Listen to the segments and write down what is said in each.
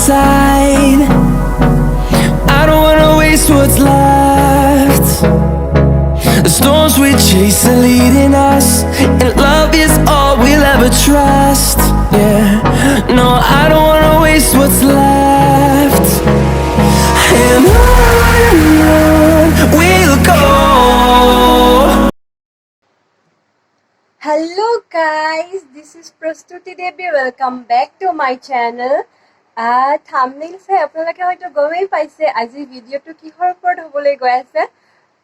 inside. I don't wanna waste what's left. The storms we chase are leading us, and love is all we'll ever trust. Yeah, no, I don't wanna waste what's left. And on we'll go. Hello guys, this is Prastuti Devi. Welcome back to my channel. Thumbnail চাই আপোনালোকে হয়তো গমেই পাইছে আজি ভিডিঅ'টো কিহৰ ওপৰত হ'বলৈ গৈ আছে।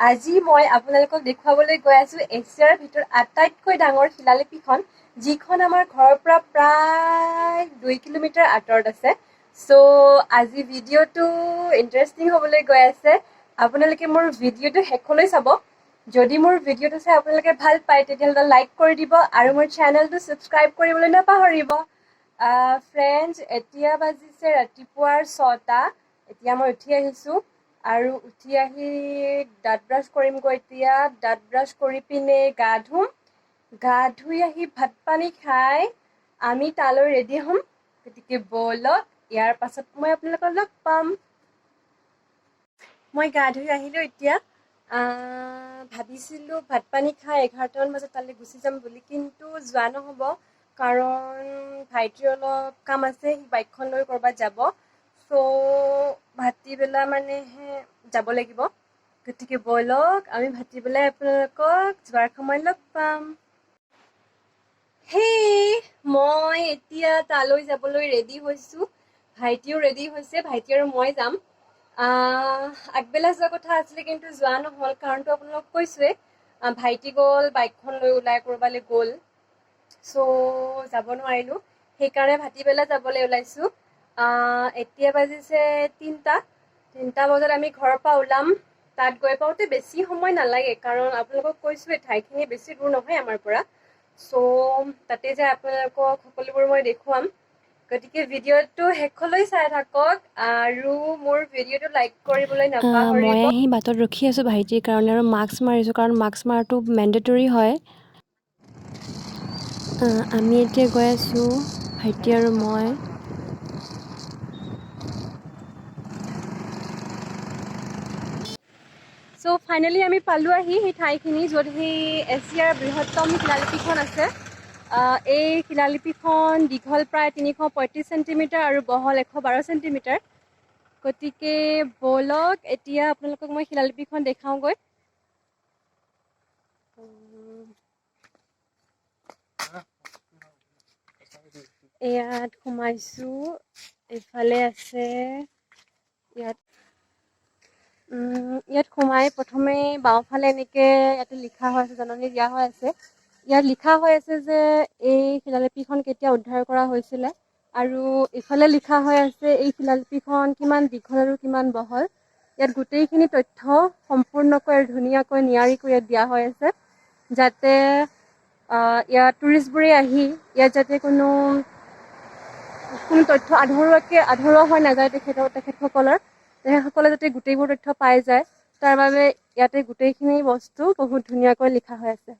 আজি মই আপোনালোকক দেখুৱাবলৈ গৈ আছোঁ এছিয়াৰ ভিতৰত আটাইতকৈ ডাঙৰ শিলালিপিখন, যিখন আমাৰ ঘৰৰ পৰা প্ৰায় 2 কিলোমিটাৰ আঁতৰত আছে। চ' আজি ভিডিঅ'টো ইণ্টাৰেষ্টিং হ'বলৈ গৈ আছে। আপোনালোকে মোৰ ভিডিঅ'টো শেষলৈ চাব। যদি মোৰ ভিডিঅ'টো চাই আপোনালোকে ভাল পায় তেতিয়াহ'লে লাইক কৰি দিব আৰু মোৰ চেনেলটো ছাবস্ক্ৰাইব কৰিবলৈ নাপাহৰিব। ফ্ৰেণ্ডছ, এতিয়া বাজিছে ৰাতিপুৱাৰ 6টা। এতিয়া মই উঠি আহিছোঁ আৰু উঠি আহি দাঁত ব্ৰাছ কৰিমগৈ। এতিয়া দাঁত ব্ৰাছ কৰি পিনে গা ধুম। গা ধুই আহি ভাত পানী খাই আমি তালৈ ৰেডি হ'ম। গতিকে ব'লক, ইয়াৰ পাছত মই আপোনালোকক লগ পাম। মই গা ধুই আহিলোঁ এতিয়া। ভাবিছিলোঁ ভাত পানী খাই 11টামান বজাত তালৈ গুচি যাম বুলি, কিন্তু যোৱা নহ'ব কাৰণ ভাইটিৰ অলপ কাম আছে, সি বাইকখন লৈ ক'ৰবাত যাব। চ' ভাটিবেলা মানেহে যাব লাগিব। গতিকে ব'লক, আমি ভাটিবেলাই আপোনালোকক যোৱাৰ সময়ত লগ পাম। হেই, মই এতিয়া তালৈ যাবলৈ ৰেডি হৈছোঁ। ভাইটিও ৰেডি হৈছে, ভাইটি আৰু মই যাম। আগবেলা যোৱা কথা আছিলে কিন্তু যোৱা নহ'ল, কাৰণটো আপোনালোকক কৈছোঁৱে। ভাইটি গ'ল বাইকখন লৈ ওলাই ক'ৰবালৈ গ'ল, চ' যাব নোৱাৰিলোঁ। সেইকাৰণে ভাটিবেলা যাবলৈ ওলাইছোঁ। এতিয়া বাজিছে 3টা বজাত আমি ঘৰৰ পৰা ওলাম। তাত গৈ পাওঁতে বেছি সময় নালাগে, কাৰণ আপোনালোকক কৈছোঁৱে ঠাইখিনি বেছি দূৰ নহয় আমাৰ পৰা। চ' তাতে যাই আপোনালোকক সকলোবোৰ মই দেখুৱাম। গতিকে ভিডিঅ'টো শেষলৈ চাই থাকক আৰু মোৰ ভিডিঅ'টো লাইক কৰিবলৈ নাপাহৰিব। মই আহি বাটত ৰখি আছোঁ ভাইটিৰ কাৰণে আৰু মাস্ক মাৰিছোঁ, কাৰণ মাস্ক মাৰাটো মেণ্ডেটৰী হয়। আমি এতিয়া গৈ আছোঁ ভাইটি আৰু মই। চ' ফাইনেলি আমি পালোঁ আহি সেই ঠাইখিনি য'ত সেই এছিয়াৰ বৃহত্তম শিলালিপিখন আছে। এই শিলালিপিখন দীঘল প্ৰায় 335 চেণ্টিমিটাৰ আৰু বহল 112 চেণ্টিমিটাৰ। গতিকে ব'লক, এতিয়া আপোনালোকক মই শিলালিপিখন দেখাওঁগৈ। ইয়াত সোমাইছোঁ, এইফালে আছে। ইয়াত সোমাই প্ৰথমে বাওঁফালে এনেকৈ ইয়াতে লিখা হৈ আছে, জাননী দিয়া হৈ আছে। ইয়াত লিখা হৈ আছে যে এই শিলালিপিখন কেতিয়া উদ্ধাৰ কৰা হৈছিলে, আৰু ইফালে লিখা হৈ আছে এই শিলালিপিখন কিমান দীঘল আৰু কিমান বহল। ইয়াত গোটেইখিনি তথ্য সম্পূৰ্ণকৈ আৰু ধুনীয়াকৈ নিয়াৰিকৈ ইয়াত দিয়া হৈ আছে, যাতে ইয়াত টুৰিষ্টবোৰে আহি ইয়াত যাতে কোনো তথ্য আধৰুৱা হৈ নাযায় তেখেতসকলে যাতে গোটেইবোৰ তথ্য পাই যায়, তাৰ বাবে ইয়াতে গোটেইখিনি বস্তু বহুত ধুনীয়াকৈ লিখা হৈ আছে।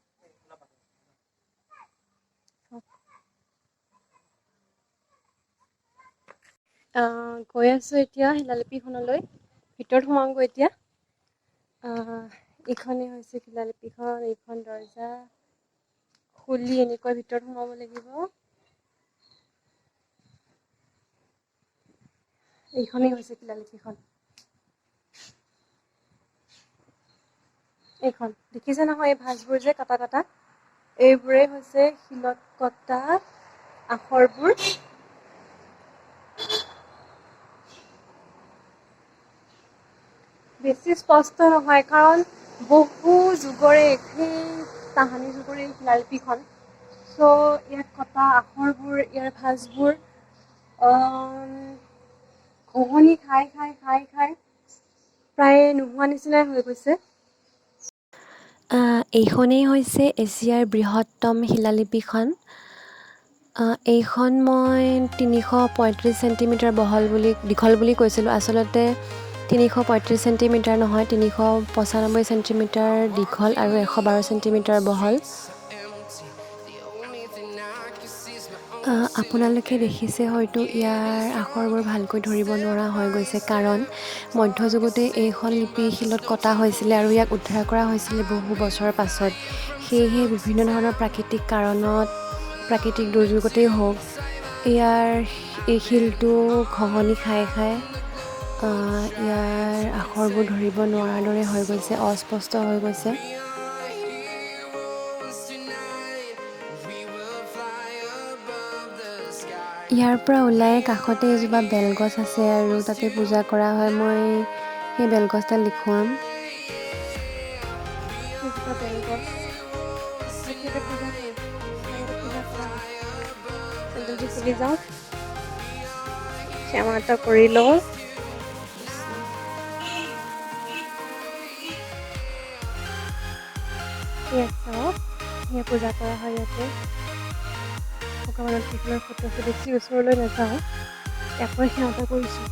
গৈ আছোঁ এতিয়া শিলালিপিখনলৈ, ভিতৰত সোমাওঁগৈ এতিয়া। এইখনেই হৈছে শিলালিপিখন, এইখন দৰ্জা খুলি এনেকৈ ভিতৰত সোমাব লাগিব। এইখনেই হৈছে শিলালিপিখন। এইখন দেখিছে নহয়, এই ভাঁজবোৰ যে কাটা কাটা, এইবোৰেই হৈছে শিলত কটা আখৰবোৰ। বেছি স্পষ্ট নহয় কাৰণ বহু যুগৰে সেই তাহানি যুগৰে এই শিলালিপিখন। চ' ইয়াত কটা আখৰবোৰ, ইয়াৰ ভাঁজবোৰ ঘঁহনি খাই প্ৰায় নোহোৱা নিচিনাই হৈ গৈছে। এইখনেই হৈছে এছিয়াৰ বৃহত্তম শিলালিপিখন। এইখন মই 335 চেণ্টিমিটাৰ দীঘল বুলি কৈছিলোঁ। আচলতে 335 চেণ্টিমিটাৰ নহয়, 395 চেণ্টিমিটাৰ দীঘল আৰু 112 চেণ্টিমিটাৰ বহল। আপোনালোকে দেখিছে হয়তো ইয়াৰ আখৰবোৰ ভালকৈ ধৰিব নোৱাৰা হৈ গৈছে কাৰণ মধ্যযুগতে এইখন লিপি শিলত কটা হৈছিলে আৰু ইয়াক উদ্ধাৰ কৰা হৈছিলে বহু বছৰৰ পাছত। সেয়েহে বিভিন্ন ধৰণৰ প্ৰাকৃতিক কাৰণত, প্ৰাকৃতিক দুৰ্যোগতেই হওক, এই শিলটো ঘঁহনি খাই খাই ইয়াৰ আখৰবোৰ ধৰিব নোৱাৰাৰ দৰে হৈ গৈছে, অস্পষ্ট হৈ গৈছে। ইয়াৰ পৰা ওলাই কাষতে এজোপা বেলগছ আছে আৰু তাতে পূজা কৰা হয়। মই সেই বেলগছডাল দেখুৱাম। খুলি যাওঁ, সেৱা এটা কৰি লওঁ। পূজা কৰা হয় ইয়াতে। ভগৱানৰ কৃষ্ণৰ ফটো বেছি ওচৰলৈ নাযাওঁ, আকৌ সেৱা এটা কৰিছোঁ।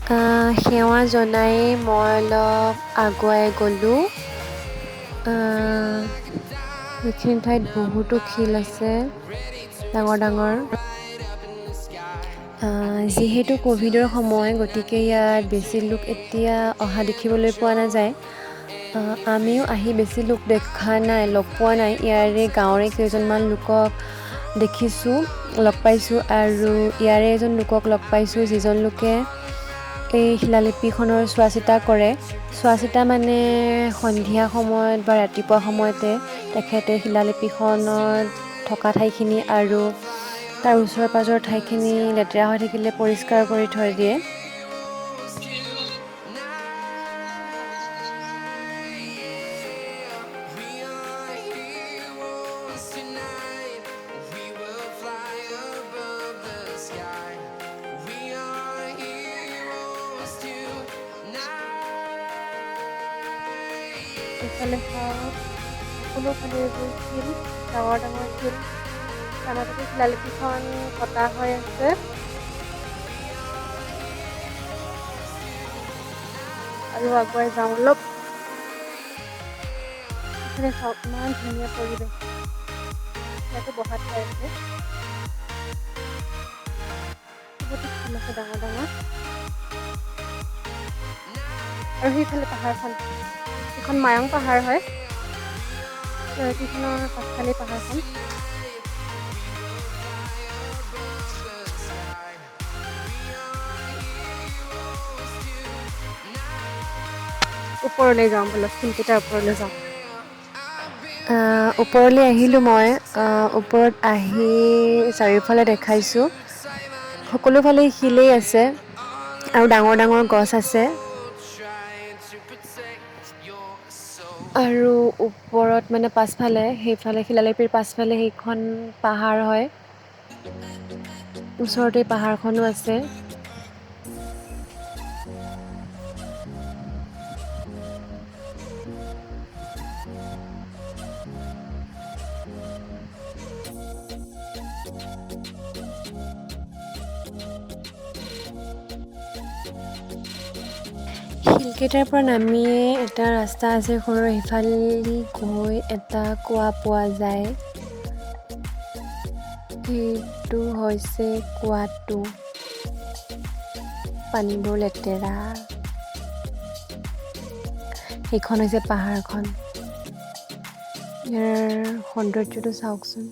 সেৱা জনাই মই অলপ আগুৱাই গ'লোঁ। এইখিনি ঠাইত বহুতো শিল আছে, ডাঙৰ ডাঙৰ। যিহেতু ক'ভিডৰ সময়, গতিকে ইয়াত বেছি লোক এতিয়া অহা দেখিবলৈ পোৱা নাযায়। আমিও আহি বেছি লোক দেখা নাই, লগ পোৱা নাই। ইয়াৰে গাঁৱৰে কেইজনমান লোকক দেখিছোঁ, লগ পাইছোঁ আৰু ইয়াৰে এজন লোকক লগ পাইছোঁ যিজন লোকে এই শিলালিপিখনৰ চোৱা চিতা কৰে। চোৱা চিতা মানে সন্ধিয়া সময়ত বা ৰাতিপুৱা সময়তে তেখেতে শিলালিপিখনত থকা ঠাইখিনি আৰু তাৰ ওচৰ পাজৰ ঠাইখিনি লেতেৰা হৈ থাকিলে পৰিষ্কাৰ কৰি থৈ দিয়ে। এইফালে সকলোফালে এইবোৰ শিল, ডাঙৰ ডাঙৰ শিল। মাজতে শিলালিপিখন কটা হৈ আছে। আৰু আগুৱাই যাওঁ অলপ। এইফালে চাওক, ইমান ধুনীয়া পৰিৱেশ। ইয়াতো বহা ঠাই আছে, বহুতো শিল আছে ডাঙৰ ডাঙৰ। আৰু সেইফালে পাহাৰখন, এখন মায়ং পাহাৰ হয়, এইখনৰ পাছফালে পাহাৰখন। ওপৰলৈ যাওঁ বলক, শিলকেইটাৰ ওপৰলৈ যাওঁ। ওপৰলৈ আহিলোঁ মই। ওপৰত আহি চাৰিওফালে দেখাইছোঁ, সকলোফালে শিলেই আছে আৰু ডাঙৰ ডাঙৰ গছ আছে। আৰু ওপৰত মানে পাছফালে, সেইফালে শিলালিপিৰ পাছফালে সেইখন পাহাৰ হয়, ওচৰতে পাহাৰখনো আছে। শিলকেইটাৰ পৰা নামিয়ে এটা ৰাস্তা আছে সৰু, সিফালেদি গৈ এটা কুঁৱা পোৱা যায়। সেইটো হৈছে কুঁৱাটো, পানীবোৰ লেতেৰা। সেইখন হৈছে পাহাৰখন। ইয়াৰ সৌন্দৰ্যটো চাওকচোন।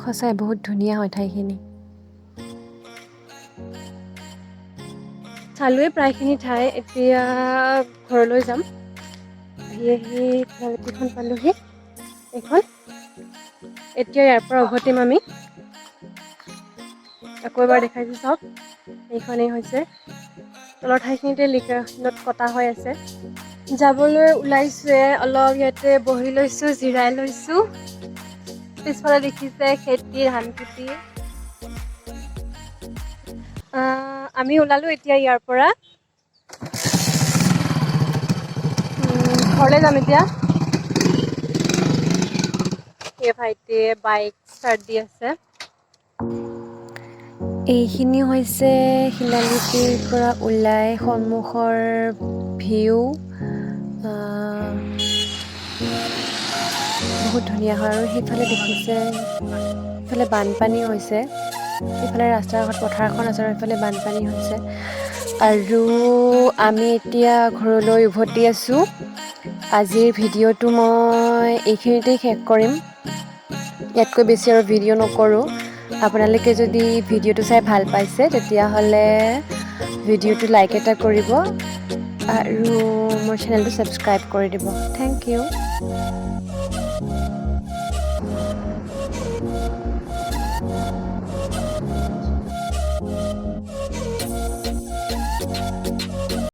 সঁচাই বহুত ধুনীয়া হয় ঠাইখিনি। চালোৱে প্ৰায়খিনি ঠাই, এতিয়া ঘৰলৈ যাম। আহি শিলালিপিখন পালোহি, এইখন। এতিয়া ইয়াৰ পৰা উভতিম আমি। আকৌ এবাৰ দেখাইছোঁ চাওক, এইখনেই হৈছে। তলৰ ঠাইখিনিতে শিলত কটা হৈ আছে। যাবলৈ ওলাইছোৱে, অলপ ইয়াতে বহি লৈছোঁ, জিৰাই লৈছোঁ। পিছফালে দেখিছে খেতি, ধান খেতি। আমি ওলালোঁ এতিয়া ইয়াৰ পৰা। ঘৰলৈ যাম এতিয়া। এই ভাইটিয়ে বাইক ষ্টাৰ্ট দি আছে। এইখিনি হৈছে শিলালিপিৰ পৰা ওলাই সন্মুখৰ ভিউ। বহুত ধুনীয়া হয়। আৰু সেইফালে দেখিছে, সেইফালে বানপানী হৈছে, সেইফালে ৰাস্তাৰ কাষত পথাৰখন আছে আৰু সেইফালে বানপানী হৈছে। আৰু আমি এতিয়া ঘৰলৈ উভতি আছোঁ। আজিৰ ভিডিঅ'টো মই এইখিনিতেই শেষ কৰিম, ইয়াতকৈ বেছি আৰু ভিডিঅ' নকৰোঁ। আপোনালোকে যদি ভিডিঅ'টো চাই ভাল পাইছে তেতিয়াহ'লে ভিডিঅ'টো লাইক এটা কৰিব আৰু মোৰ চেনেলটো ছাবস্ক্ৰাইব কৰি দিব। Thank U.